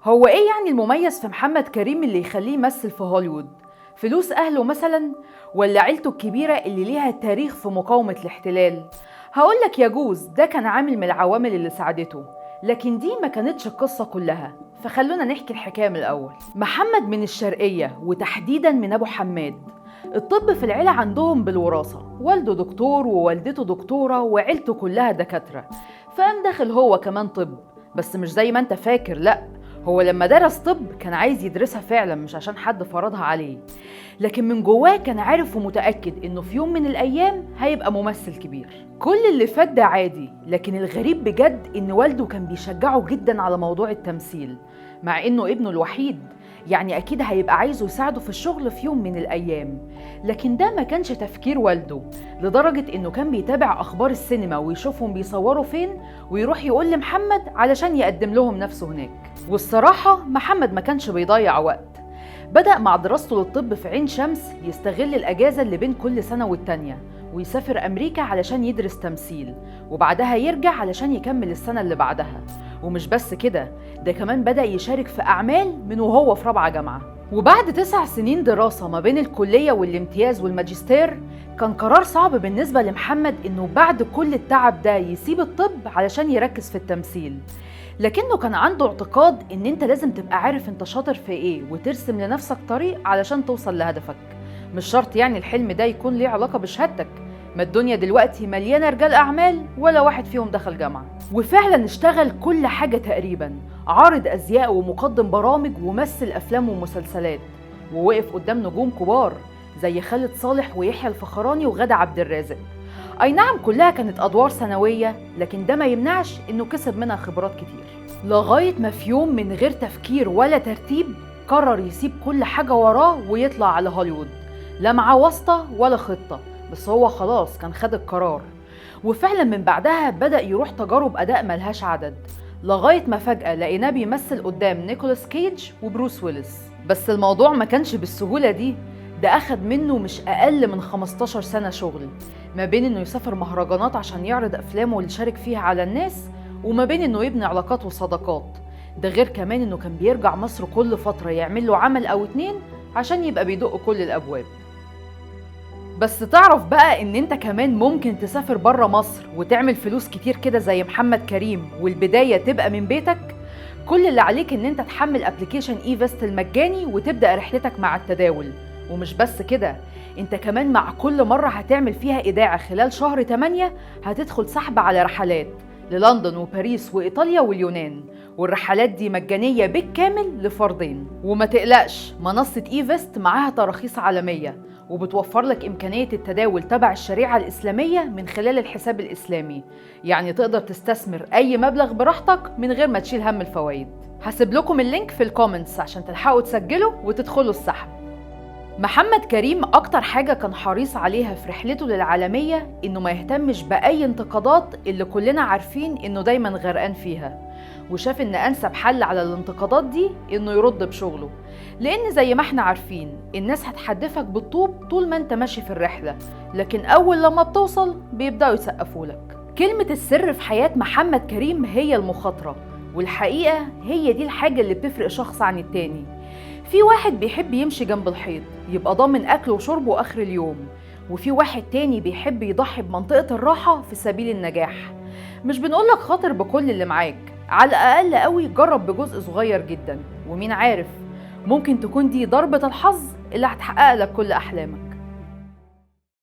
هو ايه يعني المميز في محمد كريم اللي يخليه يمثل في هوليوود؟ فلوس اهله مثلا؟ ولا عيلته الكبيرة اللي ليها تاريخ في مقاومة الاحتلال؟ هقولك يجوز ده كان عامل من العوامل اللي ساعدته، لكن دي ما كانتش القصة كلها. فخلونا نحكي الحكاية من الأول. محمد من الشرقية وتحديدا من أبو حماد. الطب في العيلة عندهم بالوراثة، والده دكتور ووالدته دكتورة وعيلته كلها دكاترة، فقام داخل هو كمان طب. بس مش زي ما انت فاكر، لأ، هو لما درس طب كان عايز يدرسها فعلا، مش عشان حد فرضها عليه، لكن من جواه كان عارف ومتأكد انه في يوم من الايام هيبقى ممثل كبير. كل اللي فات ده عادي، لكن الغريب بجد ان والده كان بيشجعه جدا على موضوع التمثيل، مع انه ابنه الوحيد، يعني اكيد هيبقى عايزه يساعده في الشغل في يوم من الايام. لكن ده ما كانش تفكير والده، لدرجة انه كان بيتابع اخبار السينما ويشوفهم بيصوروا فين، ويروح يقول لمحمد علشان يقدم لهم نفسه هناك. والصراحة محمد ما كانش بيضيع وقت. بدأ مع دراسته للطب في عين شمس يستغل الأجازة اللي بين كل سنة والتانية، ويسافر أمريكا علشان يدرس تمثيل، وبعدها يرجع علشان يكمل السنة اللي بعدها. ومش بس كده، ده كمان بدأ يشارك في أعمال من وهو في رابعة جامعة. وبعد 9 سنين دراسة ما بين الكلية والامتياز والماجستير، كان قرار صعب بالنسبة لمحمد إنه بعد كل التعب ده يسيب الطب علشان يركز في التمثيل. لكنه كان عنده اعتقاد ان انت لازم تبقى عارف انت شاطر في ايه وترسم لنفسك طريق علشان توصل لهدفك. مش شرط يعني الحلم ده يكون ليه علاقة بشهادتك، ما الدنيا دلوقتي مليانة رجال اعمال ولا واحد فيهم دخل جامعة. وفعلا اشتغل كل حاجة تقريبا، عارض ازياء ومقدم برامج ومثل افلام ومسلسلات، ووقف قدام نجوم كبار زي خالد صالح ويحيى الفخراني وغادة عبد الرازق. أي نعم كلها كانت أدوار ثانوية، لكن ده ما يمنعش إنه كسب منها خبرات كتير، لغاية ما في يوم من غير تفكير ولا ترتيب قرر يسيب كل حاجة وراه ويطلع على هوليوود. لا معاه واسطة ولا خطة، بس هو خلاص كان خد القرار. وفعلا من بعدها بدأ يروح تجارب أداء ملهاش عدد، لغاية ما فجأة لقيناه بيمثل قدام نيكولاس كيج وبروس ويلس. بس الموضوع ما كانش بالسهولة دي، ده أخد منه مش أقل من 15 سنة شغل، ما بين إنه يسافر مهرجانات عشان يعرض أفلامه اللي شارك فيها على الناس، وما بين إنه يبني علاقات وصداقات. ده غير كمان إنه كان بيرجع مصر كل فترة يعمل له عمل أو اتنين عشان يبقى بيدق كل الأبواب. بس تعرف بقى إن أنت كمان ممكن تسافر برا مصر وتعمل فلوس كتير كده زي محمد كريم، والبداية تبقى من بيتك؟ كل اللي عليك إن أنت تحمل أبليكيشن إيفست المجاني وتبدأ رحلتك مع التداول. ومش بس كده، انت كمان مع كل مرة هتعمل فيها إذاعة خلال شهر 8 هتدخل سحب على رحلات للندن وباريس وإيطاليا واليونان، والرحلات دي مجانية بالكامل لفردين. وما تقلقش، منصة إيفست معاها تراخيص عالمية وبتوفر لك إمكانية التداول تبع الشريعة الإسلامية من خلال الحساب الإسلامي، يعني تقدر تستثمر أي مبلغ براحتك من غير ما تشيل هم الفوائد. هسيب لكم اللينك في الكومنتس عشان تلحقوا تسجلوا وتدخلوا السحب. محمد كريم أكتر حاجة كان حريص عليها في رحلته للعالمية إنه ما يهتمش بأي انتقادات اللي كلنا عارفين إنه دايما غرقان فيها، وشاف إن أنسب حل على الانتقادات دي إنه يرد بشغله، لأن زي ما احنا عارفين الناس هتحدفك بالطوب طول ما انت ماشي في الرحلة، لكن أول لما بتوصل بيبدأوا يسقفولك. كلمة السر في حياة محمد كريم هي المخاطرة، والحقيقة هي دي الحاجة اللي بتفرق شخص عن التاني. في واحد بيحب يمشي جنب الحيط يبقى ضامن أكله وشربه آخر اليوم، وفي واحد تاني بيحب يضحي بمنطقة الراحة في سبيل النجاح. مش بنقولك خاطر بكل اللي معاك، على الأقل قوي جرب بجزء صغير جدا، ومين عارف ممكن تكون دي ضربة الحظ اللي هتحقق لك كل أحلامك.